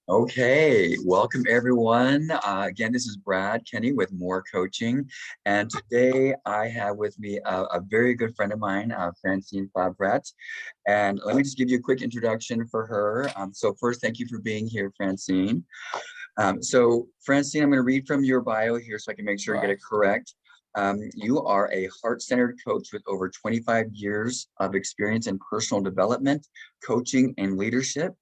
Okay, welcome everyone. Again, this is Brad Kenny with More Coaching. And today I have with me a very good friend of mine, Francine Favret. And let me just give you a quick introduction for her. So first, thank you for being here, Francine. So Francine, I'm going to read from your bio here so I can make sure I get Sure. it correct. You are a heart-centered coach with over 25 years of experience in personal development, coaching, and leadership.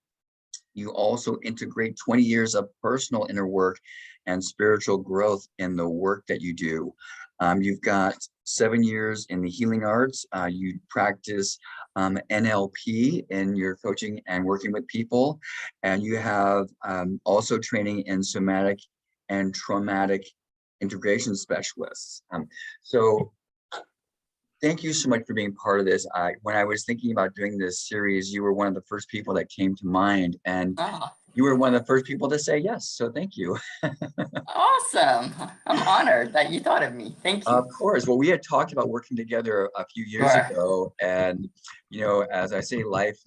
You also integrate 20 years of personal inner work and spiritual growth in the work that you do. You've got 7 years in the healing arts. You practice NLP in your coaching and working with people. And you have also training in somatic and traumatic integration specialists. So thank you so much for being part of this. When I was thinking about doing this series, you were one of the first people that came to mind, and Ah, you were one of the first people to say yes. So thank you. awesome. I'm honored that you thought of me. Thank you. Of course. Well, we had talked about working together a few years Sure. ago, and as I say, life,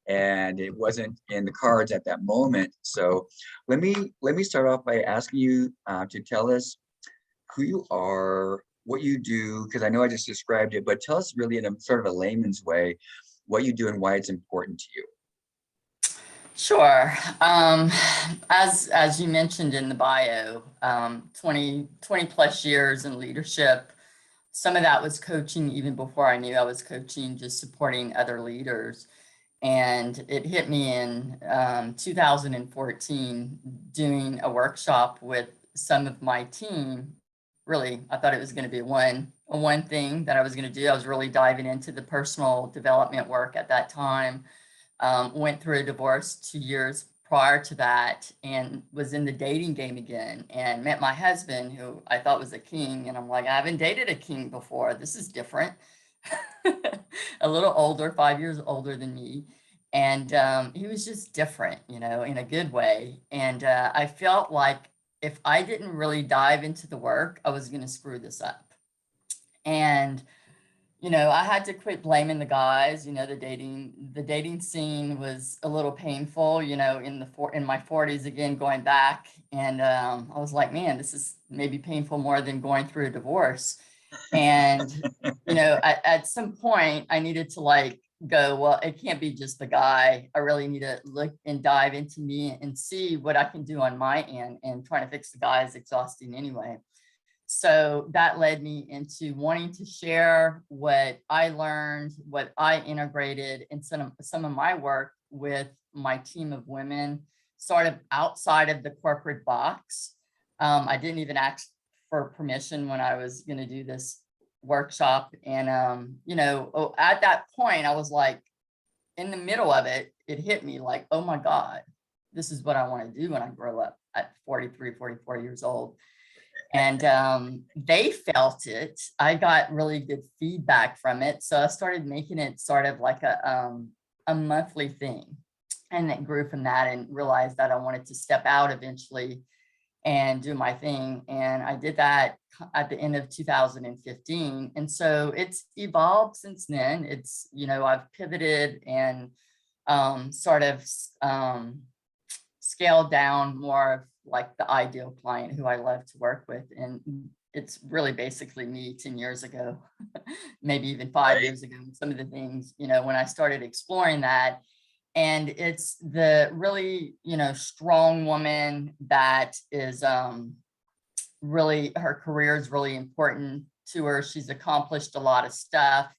and it wasn't in the cards at that moment. So let me start off by asking you to tell us who you are, what you do, because I know I just described it, but tell us really in a sort of a layman's way what you do and why it's important to you. Sure. As you mentioned in the bio, 20 plus years in leadership. Some of that was coaching even before I knew I was coaching, just supporting other leaders. And it hit me in 2014 doing a workshop with some of my team. Really, I thought it was going to be a one thing that I was going to do. I was really diving into the personal development work at that time. Went through a divorce 2 years prior to that and was in the dating game again and met my husband, who I thought was a king. And I'm like, I haven't dated a king before. This is different. A little older, 5 years older than me. And he was just different, in a good way. And I felt like if I didn't really dive into the work, I was going to screw this up. And I had to quit blaming the guys. The dating scene was a little painful, in my 40s again, going back. And I was like, man, this is maybe painful more than going through a divorce. And, at some point I needed to go, well, it can't be just the guy. I really need to look and dive into me and see what I can do on my end, and trying to fix the guy is exhausting anyway. So that led me into wanting to share what I learned, what I integrated in some of my work with my team of women, sort of outside of the corporate box. I didn't even ask for permission when I was going to do this workshop. And, at that point, I was like, in the middle of it, it hit me like, oh my God, this is what I want to do when I grow up at 43, 44 years old. And they felt it. I got really good feedback from it. So I started making it sort of like a monthly thing. And it grew from that, and realized that I wanted to step out eventually and do my thing. And I did that at the end of 2015. And so it's evolved since then. I've pivoted and sort of scaled down more of like the ideal client who I love to work with. And it's really basically me 10 years ago, maybe even 5 years ago. Some of the things, when I started exploring that. And it's the really, strong woman that is really, her career is really important to her. She's accomplished a lot of stuff.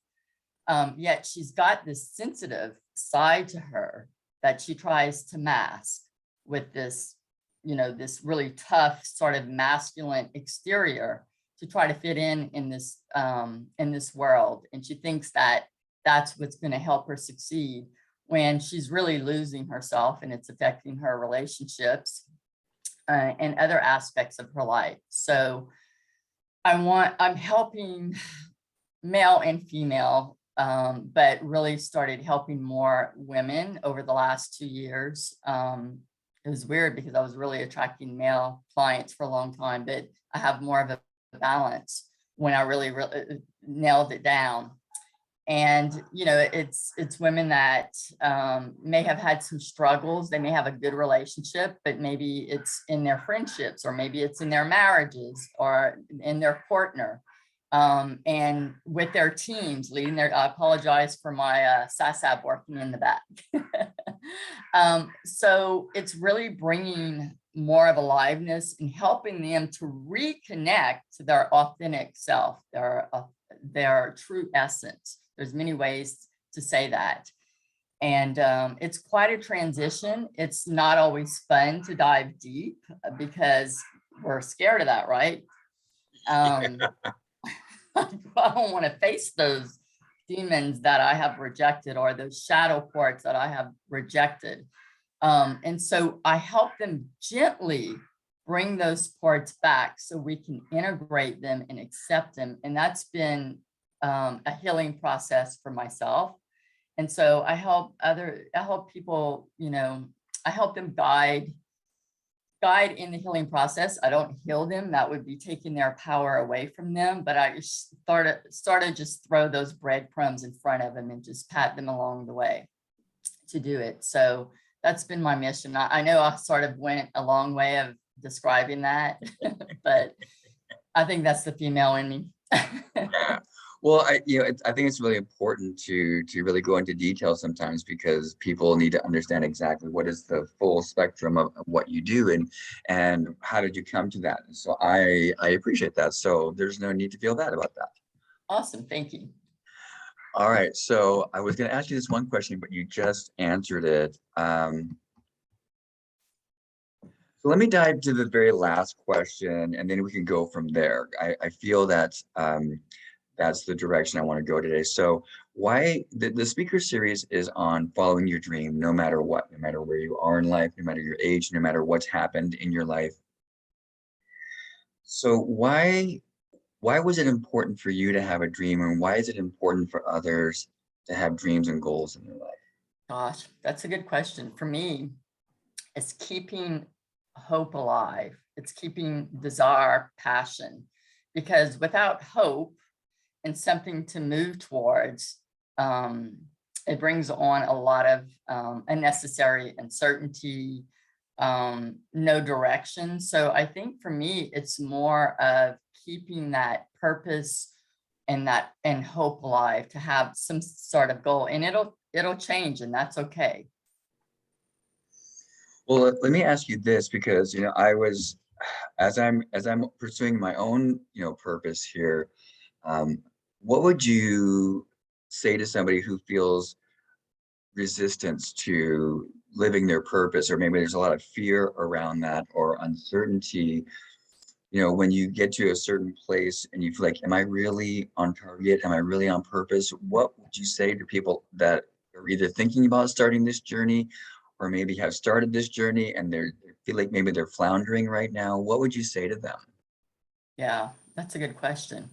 Yet she's got this sensitive side to her that she tries to mask with this really tough sort of masculine exterior to try to fit in this world. And she thinks that that's what's going to help her succeed, when she's really losing herself, and it's affecting her relationships and other aspects of her life. So I'm helping male and female, but really started helping more women over the last 2 years. It was weird because I was really attracting male clients for a long time, but I have more of a balance when I really nailed it down. And, you know, it's women that may have had some struggles. They may have a good relationship, but maybe it's in their friendships, or maybe it's in their marriages, or in their partner, and with their teams leading their, I apologize for my SASAB working in the back. So it's really bringing more of aliveness and helping them to reconnect to their authentic self, their true essence. There's many ways to say that. And it's quite a transition. It's not always fun to dive deep because we're scared of that, right? I don't want to face those demons that I have rejected, or those shadow parts that I have rejected. And so I help them gently bring those parts back so we can integrate them and accept them. And that's been a healing process for myself. And so I help people, you know, I help them guide in the healing process. I don't heal them. That would be taking their power away from them. But I just started just throw those breadcrumbs in front of them and just pat them along the way to do it. So that's been my mission. I know I sort of went a long way of describing that, but I think that's the female in me. Yeah. Well, I think it's really important to really go into detail sometimes, because people need to understand exactly what is the full spectrum of what you do, and how did you come to that. So I appreciate that. So there's no need to feel bad about that. Awesome. Thank you. All right. So I was going to ask you this one question, but you just answered it. So let me dive to the very last question, and then we can go from there. I feel that that's the direction I want to go today. So why the speaker series is on following your dream, no matter what, no matter where you are in life, no matter your age, no matter what's happened in your life. So why was it important for you to have a dream, and why is it important for others to have dreams and goals in their life? Gosh, that's a good question. For me, it's keeping hope alive. It's keeping desire, passion, because without hope and something to move towards, it brings on a lot of unnecessary uncertainty, no direction. So I think for me, it's more of keeping that purpose and hope alive, to have some sort of goal, and it'll change, and that's okay. Well, let me ask you this, because I was, as I'm pursuing my own purpose here, what would you say to somebody who feels resistance to living their purpose, or maybe there's a lot of fear around that, or uncertainty? When you get to a certain place and you feel like, am I really on target? Am I really on purpose? What would you say to people that are either thinking about starting this journey, or maybe have started this journey and they feel like maybe they're floundering right now? What would you say to them? Yeah, that's a good question.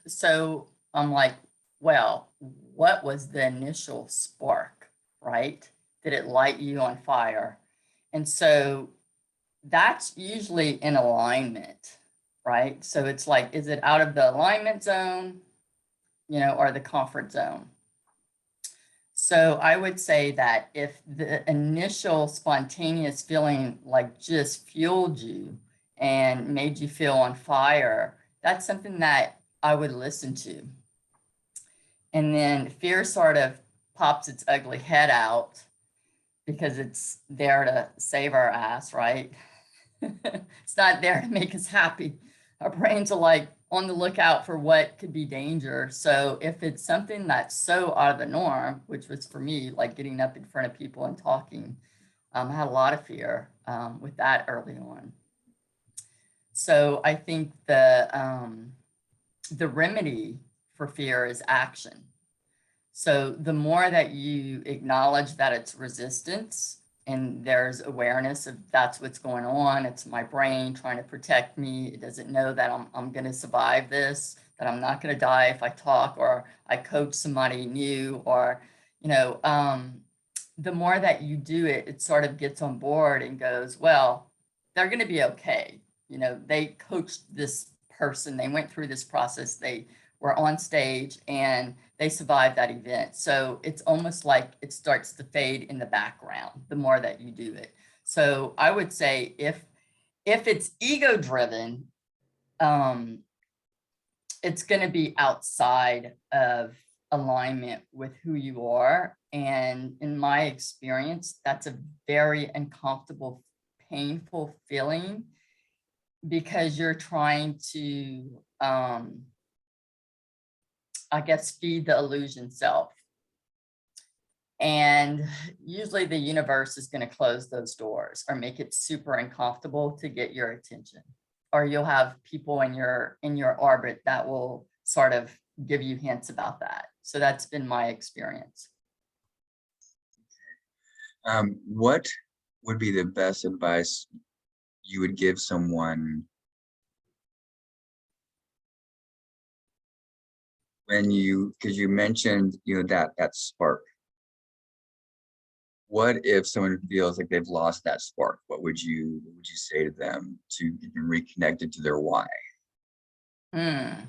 So I'm like, well, what was the initial spark, right? Did it light you on fire? And so that's usually in alignment, right? So it's like, is it out of the alignment zone, or the comfort zone? So I would say that if the initial spontaneous feeling like just fueled you and made you feel on fire, that's something that I would listen to. And then fear sort of pops its ugly head out because it's there to save our ass, right? It's not there to make us happy. Our brains are like on the lookout for what could be danger. So if it's something that's so out of the norm, which was for me, like getting up in front of people and talking, I had a lot of fear with that early on. So I think the remedy for fear is action. So the more that you acknowledge that it's resistance, and there's awareness of that's what's going on, it's my brain trying to protect me. It doesn't know that I'm going to survive this, that I'm not going to die if I talk or I coach somebody new, or, the more that you do it, it sort of gets on board and goes, well, they're going to be okay. They coached this person. They went through this process. They were on stage and they survived that event. So it's almost like it starts to fade in the background the more that you do it. So I would say if it's ego driven, it's going to be outside of alignment with who you are. And in my experience, that's a very uncomfortable, painful feeling, because you're trying to, I guess, feed the illusion self. And usually the universe is going to close those doors or make it super uncomfortable to get your attention. Or you'll have people in your orbit that will sort of give you hints about that. So that's been my experience. What would be the best advice you would give someone when because you mentioned, that spark? What if someone feels like they've lost that spark? What would you say to them to get them reconnected to their why? That's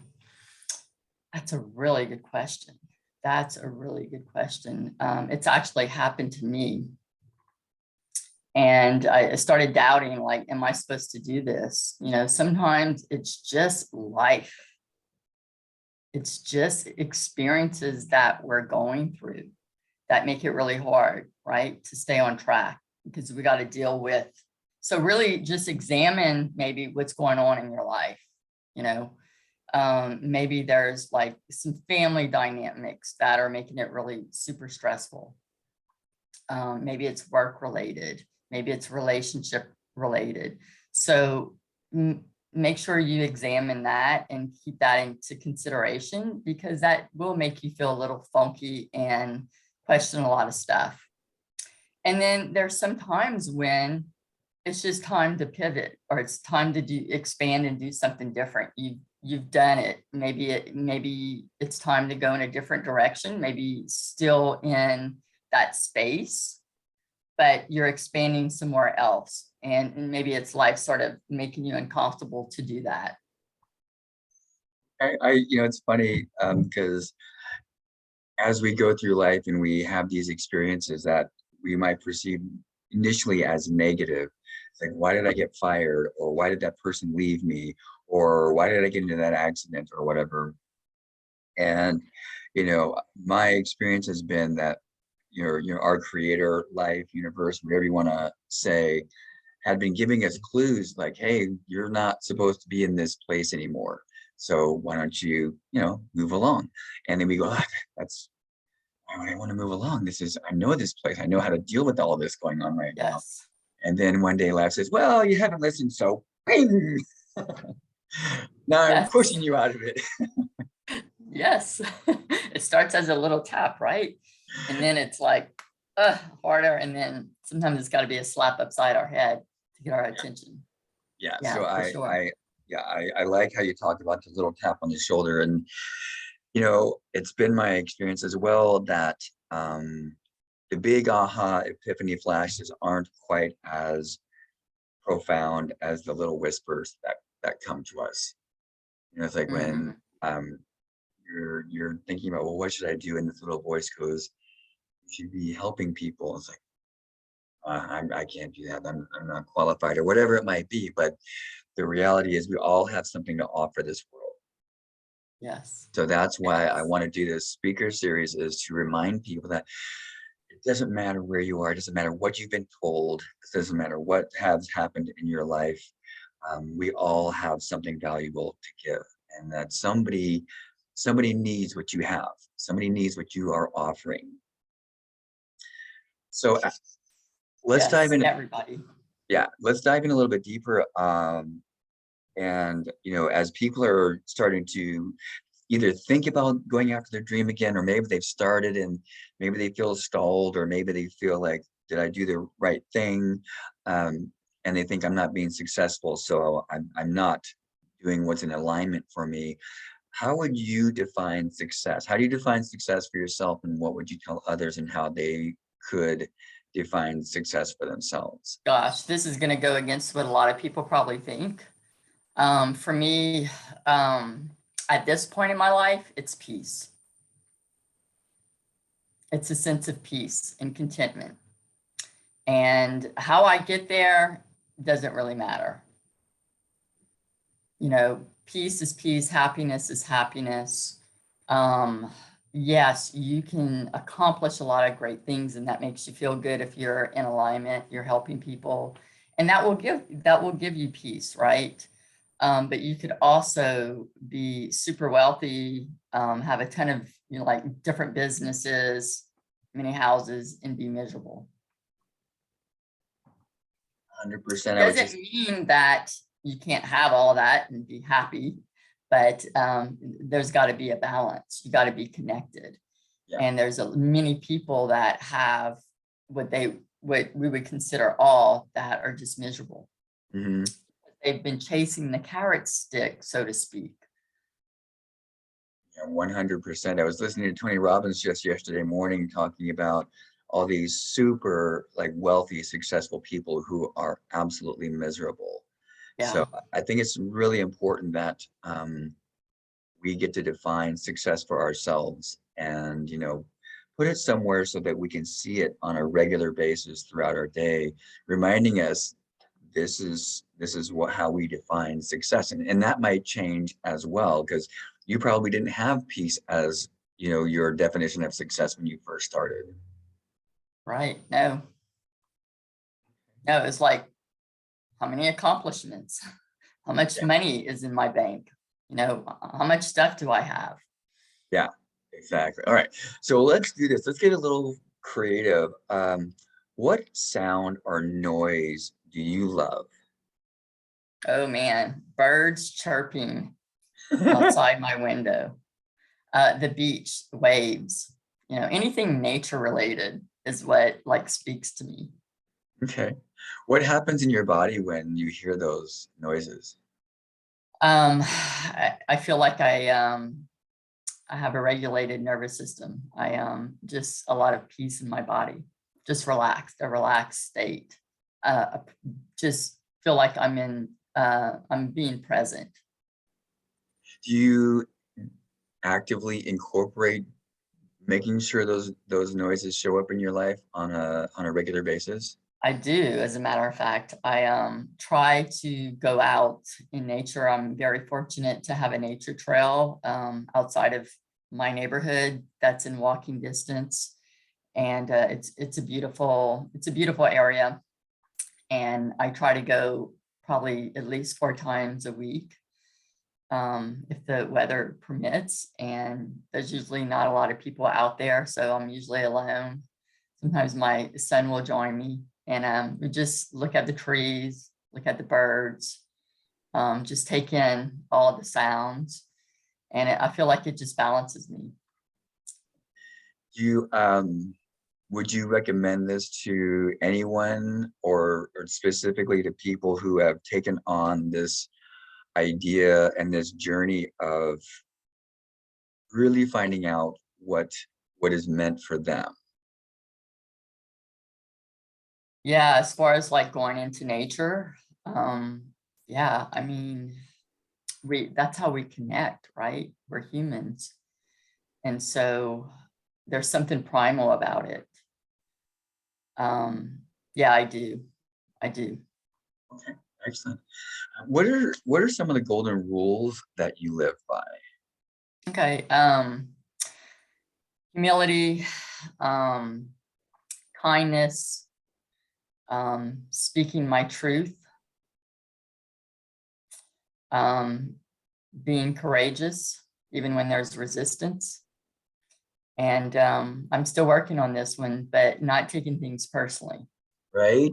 a really good question. That's a really good question. It's actually happened to me. And I started doubting, like, am I supposed to do this? Sometimes it's just life. It's just experiences that we're going through that make it really hard, right, to stay on track, because we got to deal with. So really just examine maybe what's going on in your life. Maybe there's like some family dynamics that are making it really super stressful. Maybe it's work related, maybe it's relationship related. So make sure you examine that and keep that into consideration, because that will make you feel a little funky and question a lot of stuff. And then there's some times when it's just time to pivot, or it's time to expand and do something different. You've done it. Maybe it's time to go in a different direction, maybe still in that space, but you're expanding somewhere else. And maybe it's life sort of making you uncomfortable to do that. It's funny, because as we go through life and we have these experiences that we might perceive initially as negative, it's like, why did I get fired? Or why did that person leave me? Or why did I get into that accident or whatever? And, my experience has been that, our creator, life, universe, whatever you want to say, had been giving us clues like, hey, you're not supposed to be in this place anymore. So why don't you, move along? And then we go, that's why would I want to move along? I know this place. I know how to deal with all of this going on right now. Yes. And then one day life says, well, you haven't listened. So bing! Now I'm pushing you out of it. Yes. It starts as a little tap, right? And then it's like harder. And then sometimes it's got to be a slap upside our head to get our attention. Yeah. So I like how you talked about the little tap on the shoulder. And, it's been my experience as well that the big aha epiphany flashes aren't quite as profound as the little whispers that come to us. It's like when you're thinking about, well, what should I do? And this little voice goes, you should be helping people. It's like, I can't do that. I'm not qualified, or whatever it might be. But the reality is we all have something to offer this world. Yes. So that's why I want to do this speaker series, is to remind people that it doesn't matter where you are. It doesn't matter what you've been told. It doesn't matter what has happened in your life. We all have something valuable to give, and that somebody needs what you have. Somebody needs what you are offering. So let's dive in. Everybody. Yeah, let's dive in a little bit deeper. And as people are starting to either think about going after their dream again, or maybe they've started and maybe they feel stalled, or maybe they feel like, did I do the right thing? And they think I'm not being successful, so I'm not doing what's in alignment for me. How would you define success? How do you define success for yourself, and what would you tell others and how they could define success for themselves? Gosh, this is going to go against what a lot of people probably think. For me, At this point in my life, it's peace. It's a sense of peace and contentment. And how I get there doesn't really matter. You know, peace is peace, happiness is happiness. Yes, you can accomplish a lot of great things, and that makes you feel good if you're in alignment, you're helping people, and that will give you peace, right? But you could also be super wealthy, have a ton of, you know, like different businesses, many houses, and be miserable. 100%. Doesn't mean that you can't have all of that and be happy, but there's got to be a balance. You got to be connected. Yeah. And there's many people that have what we would consider all that are just miserable. Mm-hmm. They've been chasing the carrot stick, so to speak. Yeah, 100%. I was listening to Tony Robbins just yesterday morning talking about all these super like wealthy, successful people who are absolutely miserable. Yeah. So I think it's really important that we get to define success for ourselves and, you know, put it somewhere so that we can see it on a regular basis throughout our day, reminding us this is how we define success. And that might change as well, because you probably didn't have peace as, you know, your definition of success when you first started. Right. No, it's like, how many accomplishments, how much money is in my bank? You know, how much stuff do I have? Yeah, exactly. All right. So let's do this. Let's get a little creative. What sound or noise do you love? Oh man, birds chirping outside my window, the beach, waves, you know, anything nature related is what like speaks to me. Okay. What happens in your body when you hear those noises? I feel like I have a regulated nervous system. Just a lot of peace in my body, just relaxed, a relaxed state. Just feel like I'm being present. Do you actively incorporate making sure those noises show up in your life on a regular basis? I do, as a matter of fact. I try to go out in nature. I'm very fortunate to have a nature trail outside of my neighborhood that's in walking distance, and it's a beautiful area. And I try to go probably at least 4 times a week, if the weather permits. And there's usually not a lot of people out there, so I'm usually alone. Sometimes my son will join me, and we just look at the trees, look at the birds, just take in all of the sounds, and I feel like it just balances me. You would you recommend this to anyone, or specifically to people who have taken on this idea and this journey of really finding out what is meant for them? Yeah, as far as like going into nature, yeah, I mean, that's how we connect, right? We're humans. And so there's something primal about it. Yeah, I do. Okay, excellent. What are some of the golden rules that you live by? Okay. Humility, kindness, speaking my truth, being courageous, even when there's resistance. And I'm still working on this one, but not taking things personally. Right?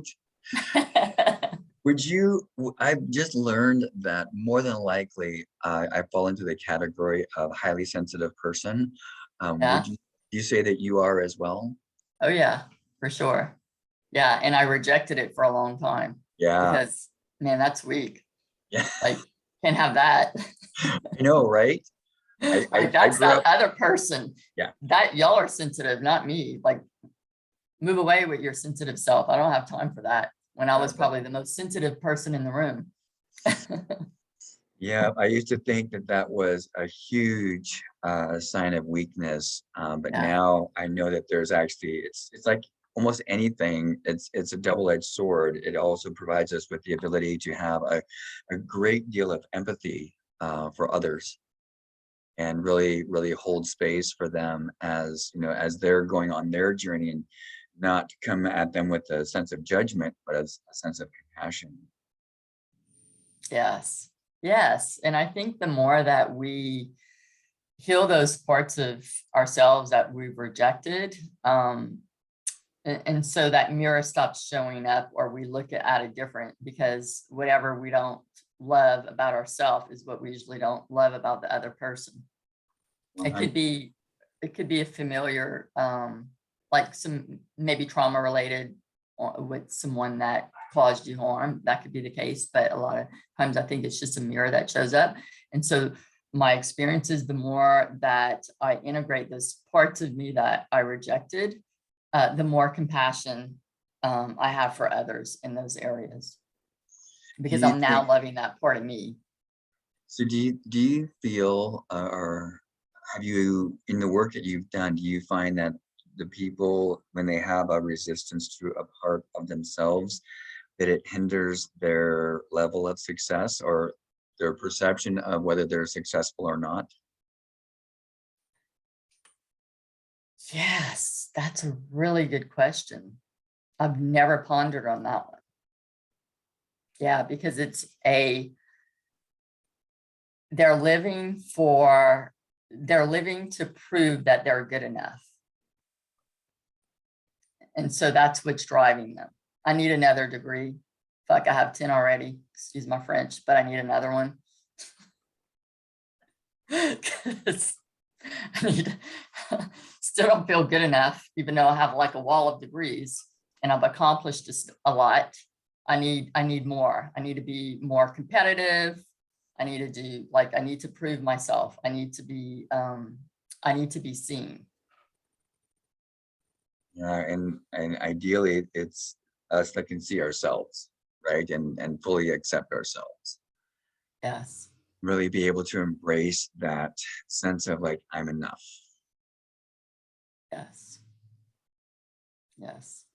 I've just learned that more than likely I fall into the category of highly sensitive person. Yeah. Would you say that you are as well? Oh yeah, for sure. Yeah, and I rejected it for a long time. Yeah. Because, man, that's weak. Yeah. Like, can't have that. I know, right? Like, I that's grew that up. other person. Yeah. That y'all are sensitive, not me. Like, move away with your sensitive self. I don't have time for that. When I was probably the most sensitive person in the room. Yeah, I used to think that that was a huge sign of weakness, but Yeah. now I know that there's actually it's like almost anything. It's a double-edged sword. It also provides us with the ability to have a great deal of empathy for others and really hold space for them as as they're going on their journey and not come at them with a sense of judgment, but as a sense of compassion. Yes. Yes. And I think the more that we heal those parts of ourselves that we've rejected, and so that mirror stops showing up, or we look at it different, because whatever we don't love about ourselves is what we usually don't love about the other person. Well, It could be, it could be a familiar, like some maybe trauma related with someone that caused you harm. That could be the case, but a lot of times I think it's just a mirror that shows up. And so my experience is the more that I integrate those parts of me that I rejected, the more compassion I have for others in those areas, do because you I'm think now loving that part of me. so? Do you feel, or have you, in the work that you've done, do you find that the people, when they have a resistance to a part of themselves, that it hinders their level of success or their perception of whether they're successful or not? Yes, that's a really good question. I've never pondered on that one. Yeah, because they're living to prove that they're good enough. And so that's what's driving them. I need another degree. Fuck, I have 10 already. Excuse my French, but I need another one. 'Cause I need, still don't feel good enough, even though I have like a wall of degrees and I've accomplished a lot. I need more. I need to be more competitive. I need to do, like, I need to prove myself. I need to be seen. Yeah, and ideally, it's us that can see ourselves, right, and fully accept ourselves. Yes. Really be able to embrace that sense of like, I'm enough. Yes. Yes.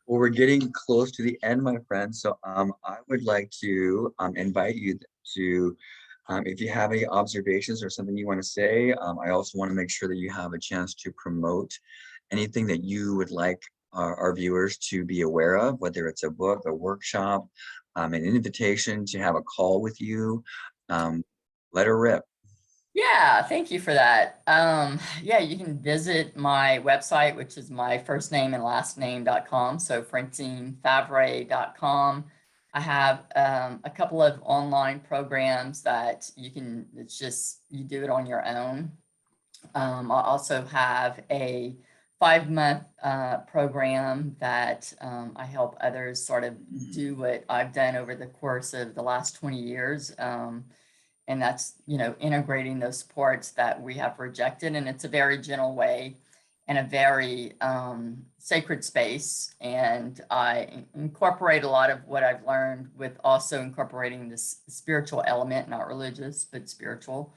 Well, we're getting close to the end, my friend. So I would like to invite you to, if you have any observations or something you want to say, I also want to make sure that you have a chance to promote anything that you would like our viewers to be aware of, whether it's a book, a workshop, an invitation to have a call with you. Um, Let her rip. Yeah, thank you for that. Yeah, you can visit my website, which is my first name and last name.com. So francinefavret.com. I have a couple of online programs that you can, it's just, you do it on your own. I also have a 5-month program that I help others sort of do what I've done over the course of the last 20 years. And that's, integrating those supports that we have rejected. And it's a very gentle way and a very sacred space. And I incorporate a lot of what I've learned with also incorporating this spiritual element, not religious, but spiritual.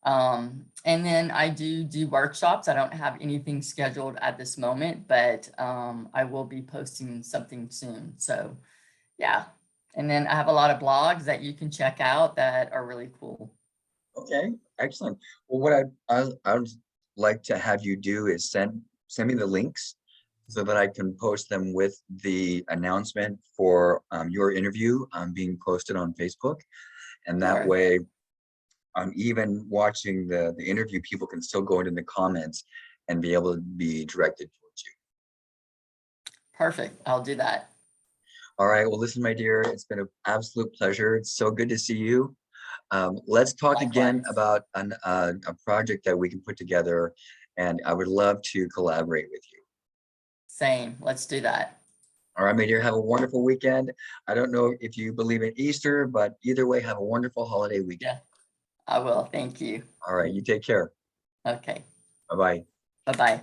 And then I do workshops. I don't have anything scheduled at this moment, but I will be posting something soon. So yeah. And then I have a lot of blogs that you can check out that are really cool. Okay, excellent. Well, what I would like to have you do is send me the links so that I can post them with the announcement for your interview being posted on Facebook. And that Sure. way, even watching the interview, people can still go into the comments and be able to be directed towards you. Perfect. I'll do that. All right. Well, listen, my dear, it's been an absolute pleasure. It's so good to see you. Let's talk again Likewise. about a project that we can put together, and I would love to collaborate with you. Same. Let's do that. All right, my dear, have a wonderful weekend. I don't know if you believe in Easter, but either way, have a wonderful holiday weekend. Yeah, I will. Thank you. All right, you take care. Okay. Bye-bye. Bye-bye.